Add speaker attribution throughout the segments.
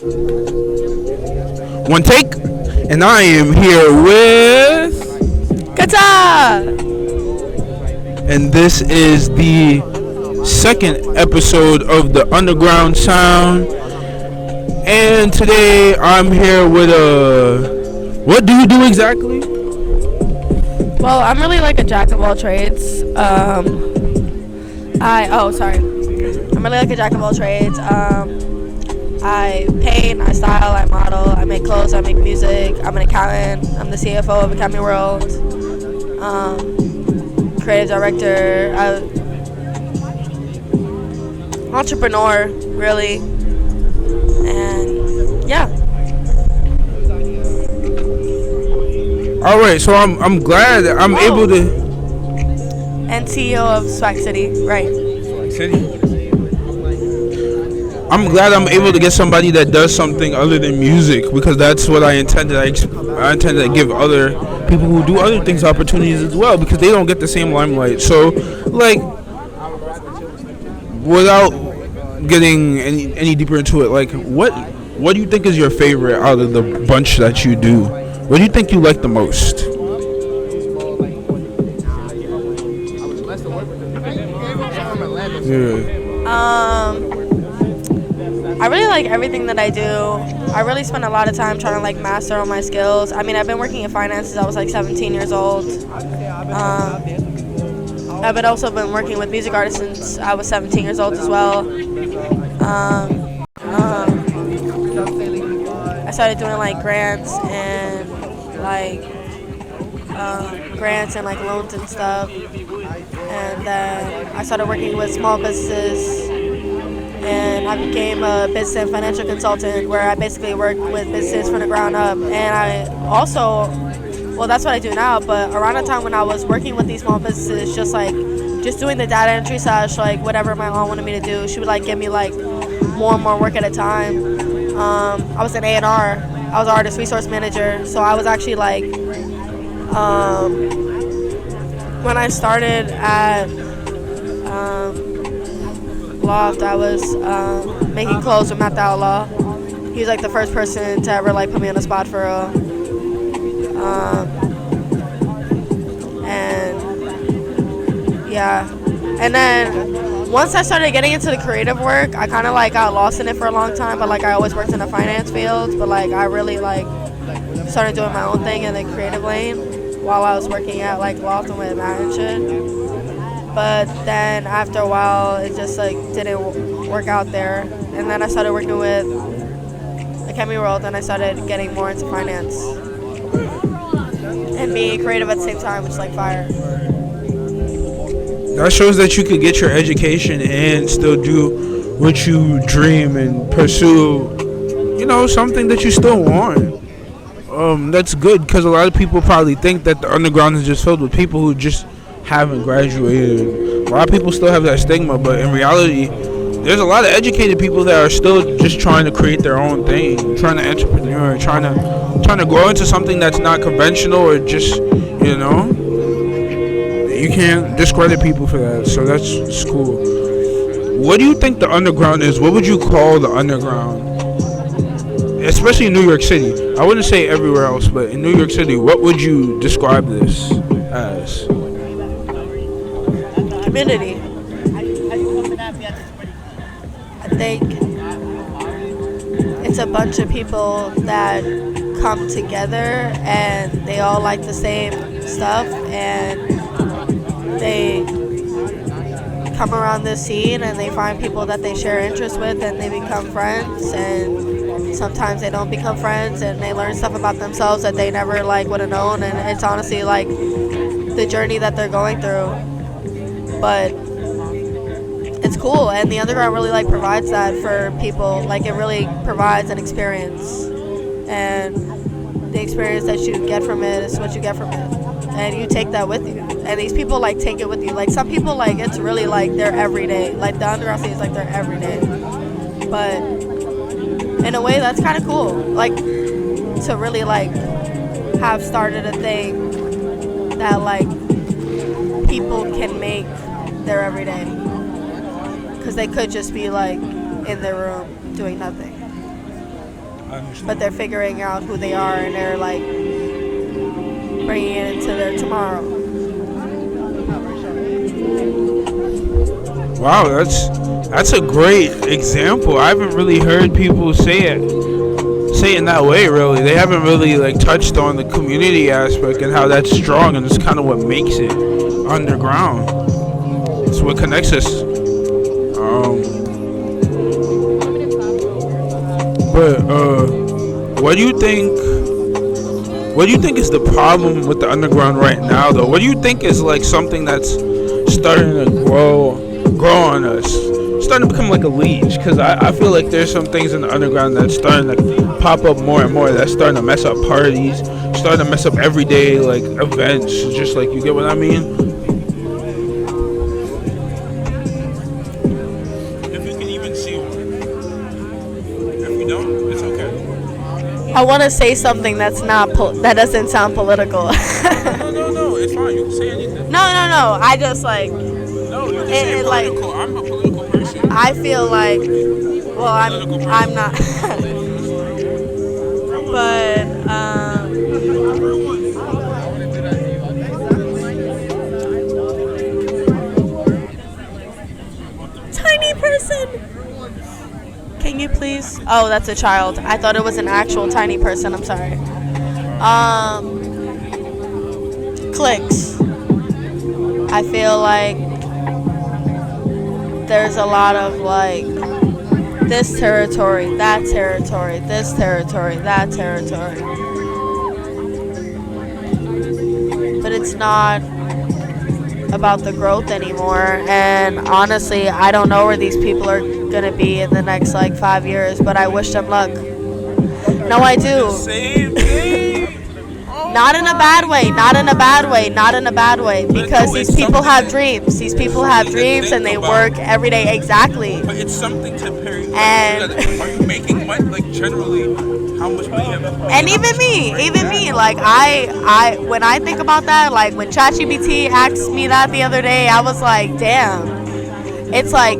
Speaker 1: One take, and I am here with,
Speaker 2: Kata!
Speaker 1: and this is the second episode of the Underground Sound. And today I'm here with a. What do you do exactly?
Speaker 2: Well, I'm really like a jack of all trades. I'm really like a jack of all trades. I paint, I style, I model, I make clothes, I make music. I'm an accountant. I'm the CFO of Academy World. Creative director, entrepreneur, really. And yeah.
Speaker 1: All right, so I'm glad that I'm able to.
Speaker 2: And CEO of Swag City, right?
Speaker 1: I'm glad I'm able to get somebody that does something other than music, because that's what I intended. I intended to give other people who do other things opportunities as well, because they don't get the same limelight. So, like, without getting any deeper into it, like, what do you think is your favorite out of the bunch that you do? What do you think you like the most?
Speaker 2: Yeah. I really like everything that I do. I really spend a lot of time trying to like master all my skills. I mean, I've been working in finance since I was like 17 years old. I've also been working with music artists since I was 17 years old as well. I started doing like grants and like loans and stuff. And then I started working with small businesses. And I became a business and financial consultant, where I basically work with businesses from the ground up. And I also, well, that's what I do now, but around the time when I was working with these small businesses, just doing the data entry / like whatever my mom wanted me to do, she would like give me like more and more work at a time. I was an A&R. I was an artist resource manager. So I was actually like, when I started at Loft, I was making clothes with Matt the Outlaw. He was like the first person to ever like put me on the spot for real. And yeah, and then once I started getting into the creative work, I kind of like got lost in it for a long time. But like I always worked in the finance field, but like I really like started doing my own thing in the creative lane while I was working at like Loft and with Matt and shit. But then after a while, it just like didn't work out there. And then I started working with Academy World, and I started getting more into finance and being creative at the same time, which is like fire.
Speaker 1: That shows that you could get your education and still do what you dream and pursue, something that you still want. That's good, because a lot of people probably think that the underground is just filled with people who just haven't graduated. A lot of people still have that stigma, but in reality, there's a lot of educated people that are still just trying to create their own thing, trying to entrepreneur, trying to grow into something that's not conventional, or just, you can't discredit people for that. So that's cool. What do you think the underground is? What would you call the underground? Especially in New York City. I wouldn't say everywhere else, but in New York City, what would you describe this as?
Speaker 2: Community. I think it's a bunch of people that come together and they all like the same stuff, and they come around this scene and they find people that they share interests with, and they become friends. And sometimes they don't become friends, and they learn stuff about themselves that they never like would have known. And it's honestly like the journey that they're going through. But it's cool, and the underground really like provides that for people. Like, it really provides an experience, and the experience that you get from it is what you get from it, and you take that with you. And these people like take it with you. Like, some people, like, it's really like their everyday. Like, the underground scene is like their everyday, but in a way that's kind of cool, like, to really like have started a thing that like people can make their everyday, because they could just be like in their room doing nothing.
Speaker 1: I understand.
Speaker 2: but they're figuring out who they are and they're like bringing it into their tomorrow.
Speaker 1: Wow, that's a great example. I haven't really heard people say it in that way. Really, they haven't really like touched on the community aspect and how that's strong, and it's kind of what makes it underground. It's what connects us. But what do you think? What do you think is the problem with the underground right now, though? What do you think is like something that's starting to grow on us, starting to become like a leech? Because I feel like there's some things in the underground that's starting to pop up more and more. That's starting to mess up parties, starting to mess up everyday like events. Just like, you get what I mean? If you can even see one. If you don't, it's okay.
Speaker 2: I want to say something that's not that doesn't sound political.
Speaker 1: No, it's fine. You can say anything.
Speaker 2: No. I just like
Speaker 1: No, you can say political.
Speaker 2: like
Speaker 1: I'm a political person.
Speaker 2: I feel like, well, I'm not, but tiny person. Can you please? Oh, that's a child. I thought it was an actual tiny person. I'm sorry. Clicks. I feel like there's a lot of like this territory, that territory, this territory, that territory. But it's not about the growth anymore. And honestly, I don't know where these people are gonna be in the next like 5 years, but I wish them luck. No, I do. Not in a bad way, not in a bad way, not in a bad way. Because these people have dreams. These people have dreams and they work every day. Exactly.
Speaker 1: But it's something to pair.
Speaker 2: And
Speaker 1: are you making money? Like, generally, how much money have you?
Speaker 2: and even me, like I when I think about that, like when ChatGPT asked me that the other day, I was like, damn. It's like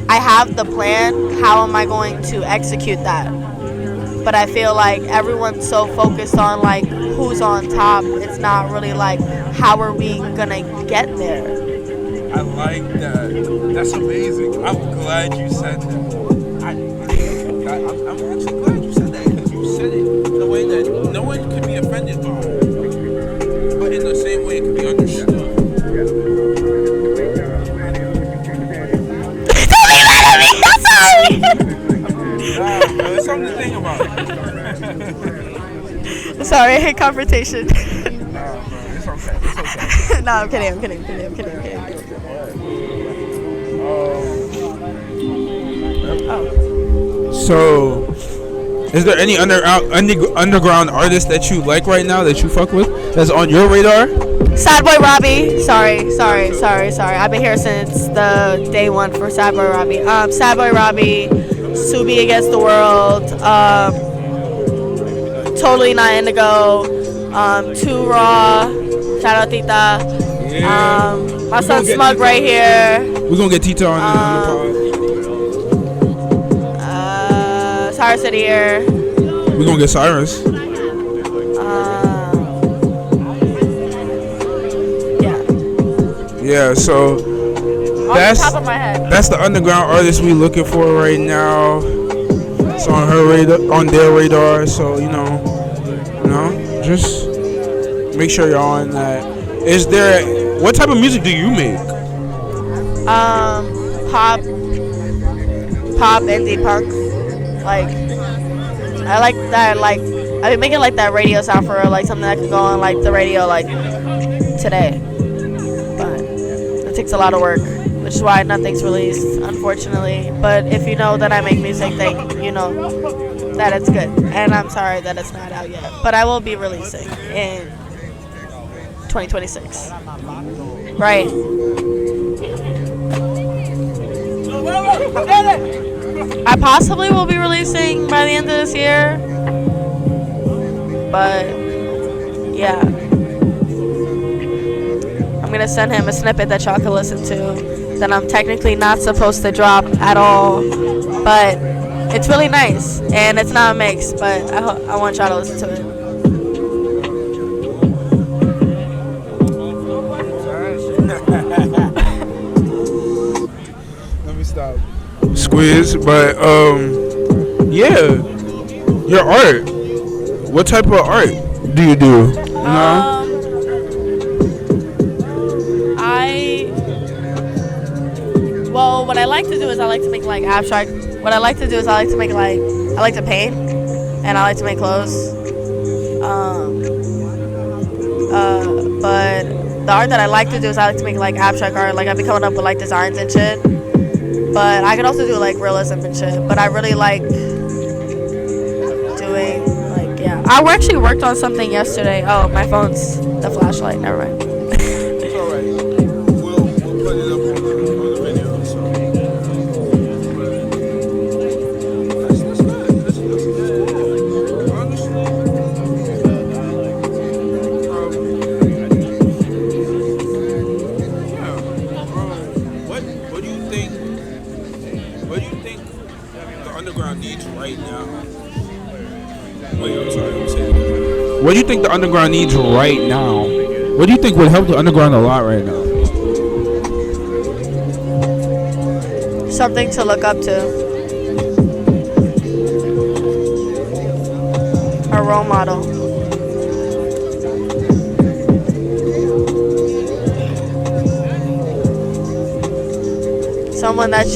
Speaker 2: I have the plan. How am I going to execute that? But I feel like everyone's so focused on like who's on top. It's not really like how are we gonna get there.
Speaker 1: I like that. That's amazing. I'm glad you said that. I'm actually glad you said that, because you said it in a way that no one could be offended by, but in the same way it could be understood.
Speaker 2: Don't be mad at me. I'm sorry.
Speaker 1: There's something to think about.
Speaker 2: Sorry, I hate confrontation.
Speaker 1: It's okay.
Speaker 2: No, I'm kidding.
Speaker 1: So, is there any underground artist that you like right now that you fuck with that's on your radar?
Speaker 2: Sad Boy Robbie. Sorry. I've been here since the day one for Sad Boy Robbie. Sad Boy Robbie, Subi Against the World, Totally Not Indigo, Too Raw, shout out Tita. My son Smug right here.
Speaker 1: We're gonna get Tita on the pod.
Speaker 2: Cyrus City here.
Speaker 1: We're gonna get Cyrus. Yeah, so
Speaker 2: Off the top of my head.
Speaker 1: That's the underground artist we looking for right now. It's on her radar, on their radar. So just make sure you're on that. Is there? What type of music do you make?
Speaker 2: Pop, indie punk. Like, I like that. Like, I've been making like that radio sound for like something that can go on like the radio like today. But it takes a lot of work, which is why nothing's released, unfortunately. But if you know that I make music, then you know that it's good. And I'm sorry that it's not out yet. But I will be releasing in 2026. Right. I possibly will be releasing by the end of this year. But, yeah. I'm going to send him a snippet that y'all can listen to that I'm technically not supposed to drop at all. But It's really nice, and it's not a mix, but I want y'all to listen to it.
Speaker 1: Let me stop. Squeeze, but yeah, your art. What type of art do you do? You know?
Speaker 2: I Well, what I like to do is I like to make like abstract. What I like to do is I like to make like I like to paint, and I like to make clothes. Um, but the art that I like to do is I like to make like abstract art. Like I've been coming up with like designs and shit. But I can also do like realism and shit. But I really like doing like yeah. I actually worked on something yesterday. Oh, my phone's the flashlight. Never mind.
Speaker 1: It's alright. We'll put it up on the video. So that's good. That's good. Honestly, yeah. What do you think? What do you think the underground needs right now? Wait, I'm sorry. I'm saying. What do you think the underground needs right now? What do you think would help the underground a lot right now?
Speaker 2: Something to look up to. A role model. Someone that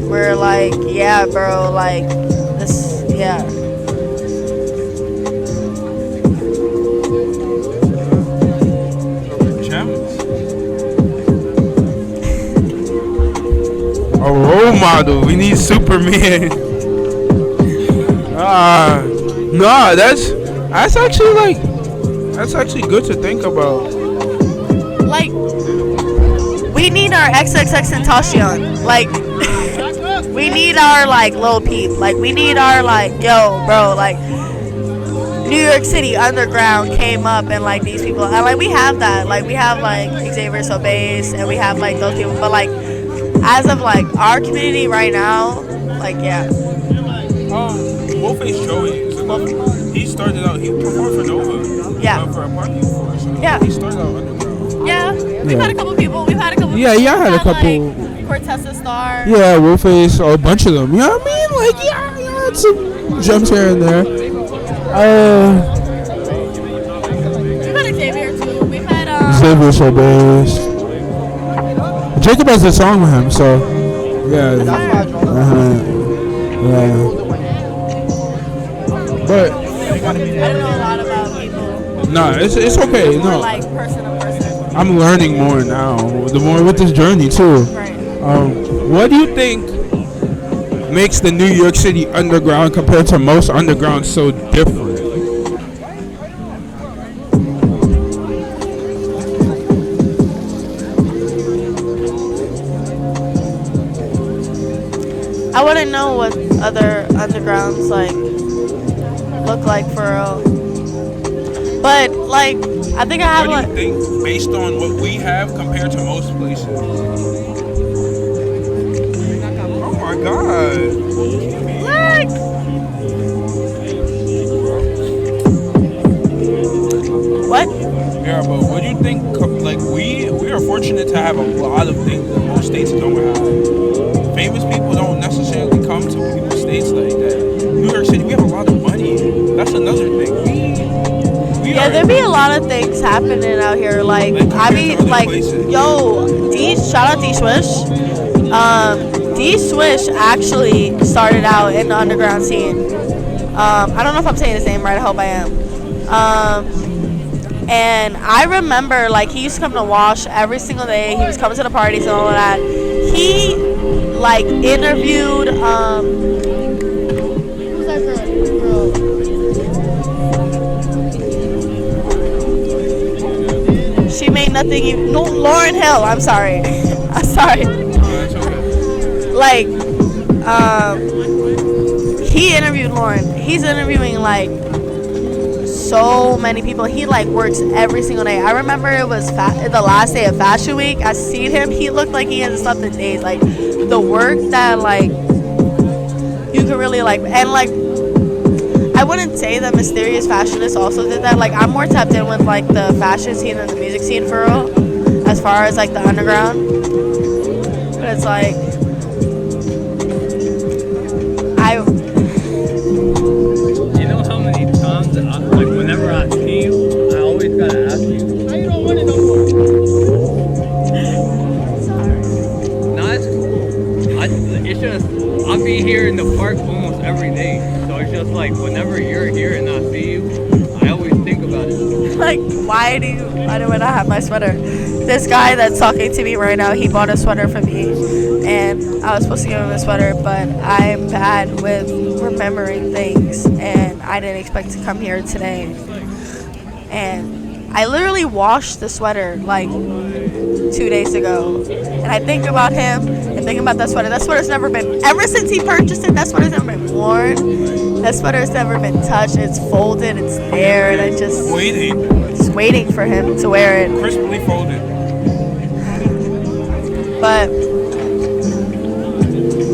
Speaker 2: we're like, yeah, bro, like this, yeah.
Speaker 1: A role model. We need Superman. Nah, that's actually good to think about.
Speaker 2: Like, we need our XXX Tentacion. Like, we need our like Lil Peep. Like, we need our like, yo, bro, like New York City underground came up and like these people, and like we have that. Like we have like Xavier Sobeys, and we have like those people, but like as of like our community right now, like yeah.
Speaker 1: Wolfface Joey is another. He started out. He performed for Nova.
Speaker 2: Yeah.
Speaker 1: For a party before. So
Speaker 2: Yeah.
Speaker 1: He started out underground.
Speaker 2: Yeah. We've had a couple people. We've had a couple.
Speaker 1: Yeah,
Speaker 2: people.
Speaker 1: I had a couple.
Speaker 2: Like, Corteza Star.
Speaker 1: Yeah, Wolfface, a bunch of them. You know what I mean? Like yeah, it's some gems here and there.
Speaker 2: We've had Xavier too. We've had
Speaker 1: Xavier Sobeys. Jacob has a song with him, so yeah. Yeah. But
Speaker 2: I don't know a lot about people.
Speaker 1: nah, it's okay. No,
Speaker 2: Like person to person.
Speaker 1: I'm learning more now. The more with this journey too.
Speaker 2: Right.
Speaker 1: What do you think makes the New York City underground compared to most undergrounds so different?
Speaker 2: I wouldn't know what other undergrounds like look like for real. But like, I think I have
Speaker 1: What do you think based on what we have compared to most places? Oh my God!
Speaker 2: like what?
Speaker 1: Yeah, but what do you think? Like we are fortunate to have a lot of things that most states don't have. Famous people don't necessarily come to people's states like that. New York City, we have a lot of money. That's another thing.
Speaker 2: Yeah, there be a lot of things happening out here. Like I mean, like
Speaker 1: places.
Speaker 2: yo, shout out D Swish. D Swish actually started out in the underground scene. I don't know if I'm saying his name right. I hope I am. And I remember like he used to come to Wash every single day. He was coming to the parties and all of that. He like interviewed who's that girl? She made nothing even no Lauren Hill, I'm sorry. I'm sorry. Like he interviewed Lauren. He's interviewing like so many people. He like works every single day. I remember it was the last day of Fashion Week. I seen him. He looked like he hasn't slept in days. Like the work that like you can really like, and like, I wouldn't say that Mysterious Fashionists also did that. Like, I'm more tapped in with like the fashion scene and the music scene for real, as far as like the underground. But it's like, I.
Speaker 3: You know how many times, like whenever I see you, I always gotta ask you, how you don't want it no more? Nah, it's cool. It's just, I'll be here in the park almost every day. So it's just like, whenever you're here and I see you, I always think about it.
Speaker 2: Like, why do I not have my sweater? This guy that's talking to me right now, he bought a sweater for me, and I was supposed to give him a sweater, but I'm bad with remembering things, and I didn't expect to come here today. And I literally washed the sweater like 2 days ago, and I think about him and think about that sweater. That sweater's never been, ever since he purchased it, that sweater's never been worn. That sweater's never been touched. It's folded, it's there, and I just waiting for him to wear it.
Speaker 1: Crisply folded.
Speaker 2: But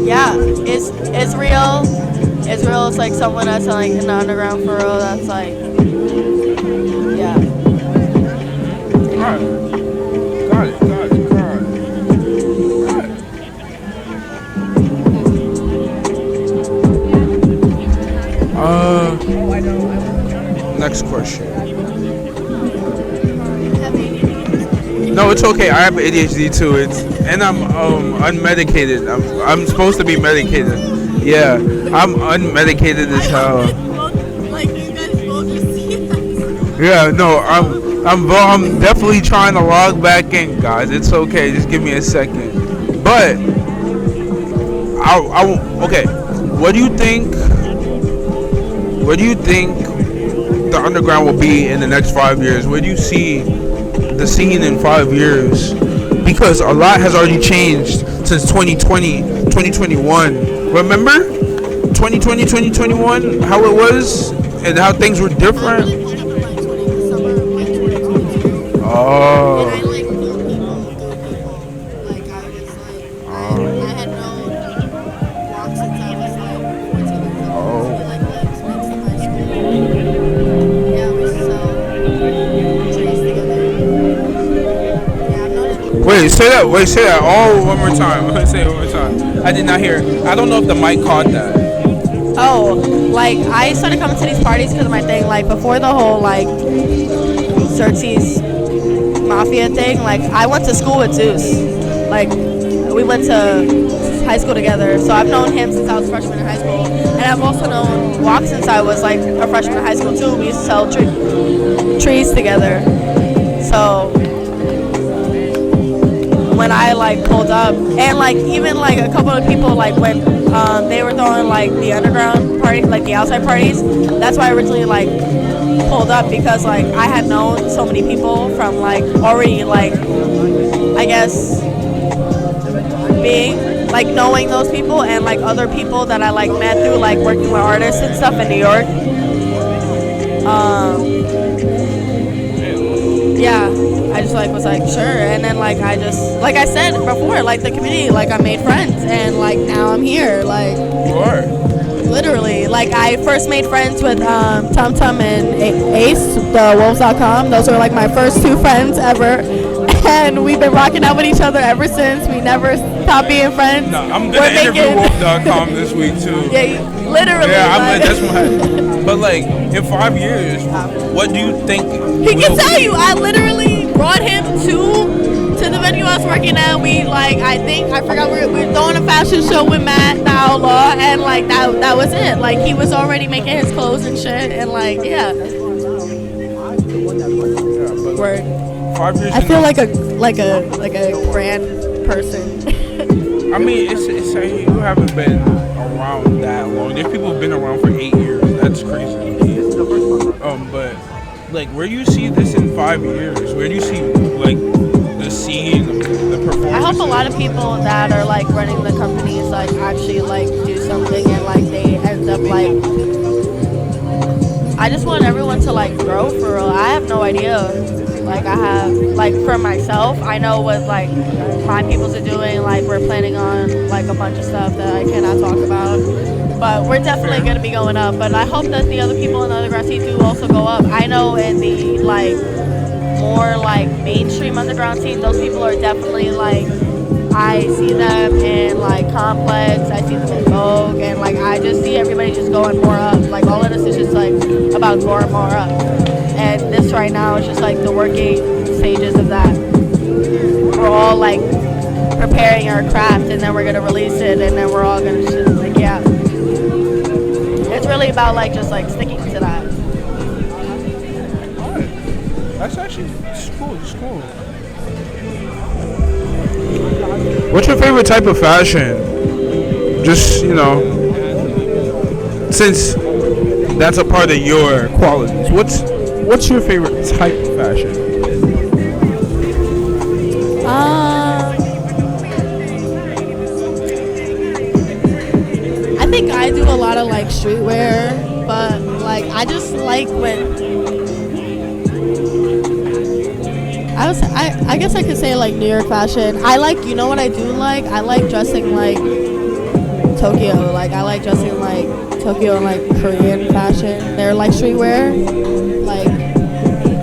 Speaker 2: yeah, it's real. It's real. It's like someone that's like in the underground for real. That's like, yeah.
Speaker 1: Got it. Next question. No, it's okay. I have ADHD too. And I'm unmedicated. I'm supposed to be medicated. Yeah, I'm unmedicated as hell. Yeah, no, I'm definitely trying to log back in, guys. It's okay. Just give me a second. But okay. What do you think? Where do you think the underground will be in the next 5 years? Where do you see the scene in 5 years? Because a lot has already changed since 2020, 2021. Remember 2020, 2021, how it was and how things were different? Oh. Wait, say that all one more time. Say it one more time. I did not hear. I don't know if the mic caught that.
Speaker 2: Oh, like, I started coming to these parties because of my thing. Like, before the whole, like, Xerxes Mafia thing, like, I went to school with Zeus. Like, we went to high school together. So I've known him since I was a freshman in high school. And I've also known Walk since I was, like, a freshman in high school, too. We used to sell trees together. So when I like pulled up, and like even like a couple of people, like when they were throwing like the underground party, like the outside parties, that's why I originally like pulled up, because like I had known so many people from like already, like, I guess being like knowing those people, and like other people that I like met through like working with artists and stuff in New York. Yeah, I just like was like, sure. And then like I just, like I said before, like the community, like I made friends, and like now I'm here, like literally. Like I first made friends with Tum Tum and Ace, the Wolves.com. Those were like my first two friends ever, and we've been rocking out with each other ever since. We never stopped being friends.
Speaker 1: No, I'm gonna interview Wolves.com this week too.
Speaker 2: Yeah, literally.
Speaker 1: Yeah, I'm like, that's my. But like in 5 years, what do you think?
Speaker 2: He can tell you. I literally brought him to the venue I was working at. We like, I forgot we were throwing a fashion show with Matt the Outlaw, and like that was it. Like he was already making his clothes and shit, and like yeah. Word.
Speaker 1: 5 years.
Speaker 2: I feel like a grand person.
Speaker 1: I mean, it's you haven't been around that long. There's people who've been around for 8 years. That's crazy. But like, where do you see this in 5 years? Where do you see like the scene, the performance?
Speaker 2: I hope a lot of people that are like running the companies like actually like do something, and like they end up like. I just want everyone to like grow for real. I have no idea. Like I have, like for myself, I know what like my peoples are doing. Like we're planning on like a bunch of stuff that I cannot talk about. But we're definitely going to be going up. But I hope that the other people in the underground scene do also go up. I know in the like more like mainstream underground scene, those people are definitely like I see them in like Complex, I see them in Vogue, and like I just see everybody just going more up. Like all of this is just like about going more up. And this right now is just like the working stages of that. We're all like preparing our craft, and then we're gonna release it, and then we're all gonna just like yeah. It's really about like just like sticking to that.
Speaker 1: That's actually cool. It's cool. What's your favorite type of fashion? Just, since that's a part of your qualities. What's your favorite type of fashion?
Speaker 2: I think I do a lot of like streetwear, but like I just like when I guess I could say like New York fashion. I like, you know what I do like? I like dressing like Tokyo. Like I like dressing like Tokyo and like Korean fashion. They're like streetwear. Like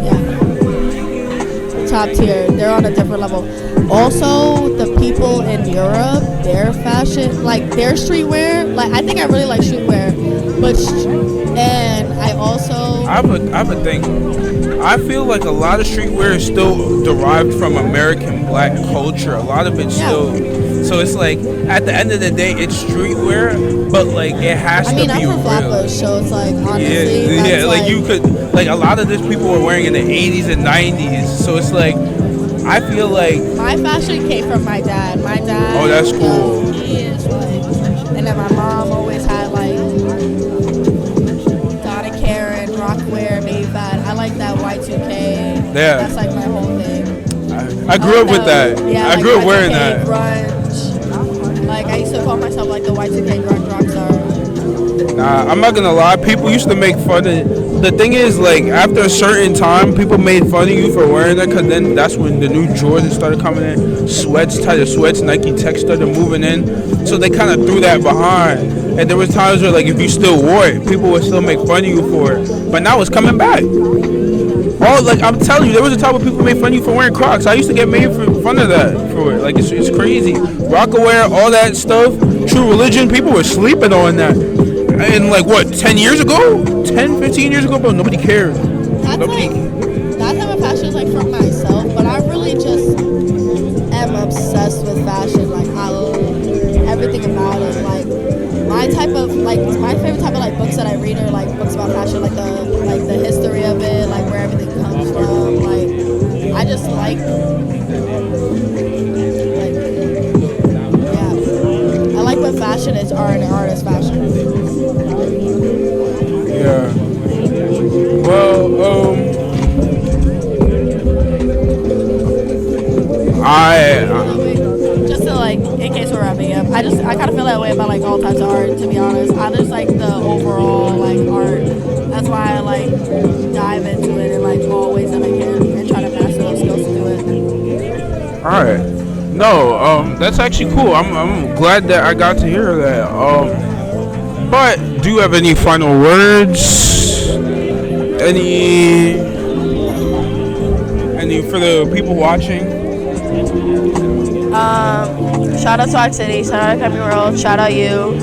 Speaker 2: yeah. Top tier. They're on a different level. Also, the people in Europe, their fashion, like their streetwear, like I think I really like streetwear. But and I also
Speaker 1: I have a thing. I feel like a lot of streetwear is still derived from American black culture. A lot of it's still, so it's like at the end of the day, it's streetwear, but like it has to be real.
Speaker 2: I'm from Flatbush, so it's like honestly,
Speaker 1: yeah, like you could, like a lot of this people were wearing in the 80s and 90s, so it's like I feel like
Speaker 2: my fashion came from my dad. My dad.
Speaker 1: Oh, that's cool.
Speaker 2: He is like, and then my mom always had like Donna Karen, Rockwear, Maybach. I like that Y2K.
Speaker 1: Yeah.
Speaker 2: That's like my whole thing.
Speaker 1: I grew up with that.
Speaker 2: Yeah,
Speaker 1: I
Speaker 2: like
Speaker 1: grew up
Speaker 2: Y2K,
Speaker 1: wearing that.
Speaker 2: Grunge. Like I used to call myself like the Y2K grunge rock star.
Speaker 1: Nah, I'm not gonna lie. People used to make fun of. The thing is, like after a certain time, people made fun of you for wearing that, cause then that's when the new Jordans started coming in, tighter sweats, Nike Tech started moving in, so they kind of threw that behind. And there was times where, like, if you still wore it, people would still make fun of you for it. But now it's coming back. Oh, like I'm telling you, there was a time where people made fun of you for wearing Crocs. I used to get made fun of that for it. Like it's crazy. Rockaware, all that stuff. True Religion, people were sleeping on that. And like what, 10 years ago? 10, 15 years ago, bro, nobody cared.
Speaker 2: That's
Speaker 1: Nobody.
Speaker 2: Like, that type of fashion is like for myself, but I really just am obsessed with fashion. Like I love everything about it. Like my favorite type of like books that I read are like books about fashion, like the history of it, like where everything comes from. Like I just like yeah. I like when fashion is art and art is fashion.
Speaker 1: Yeah. Well,
Speaker 2: just to like, in case we're wrapping up, I kind of feel that way about like all types of art. To be honest, I just like the overall like art. That's why I like dive into it in like all ways that I can and try to master those skills to do it.
Speaker 1: all right. No, that's actually cool. I'm glad that I got to hear that. But do you have any final words? Any for the people watching?
Speaker 2: Shout out to Arc City, shout out to Happy World, shout out you.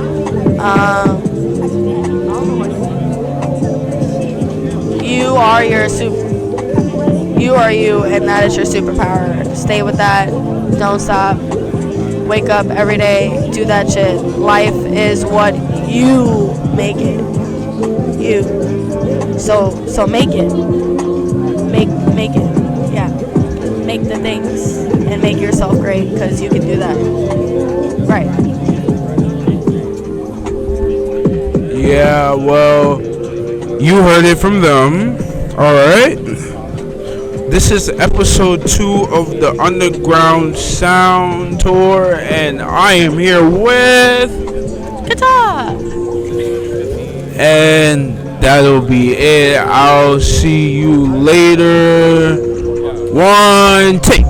Speaker 2: You are you are you, and that is your superpower. Stay with that. Don't stop. Wake up every day. Do that shit. Life is what you make it. You. So make it. Make it. Yeah. Make the things and make yourself great, because you can do that. Right.
Speaker 1: Yeah, well, you heard it from them. Alright. This is episode 2 of the Underground Sound Tour, and I am here with
Speaker 2: Guitar.
Speaker 1: And that'll be it. I'll see you later. One take.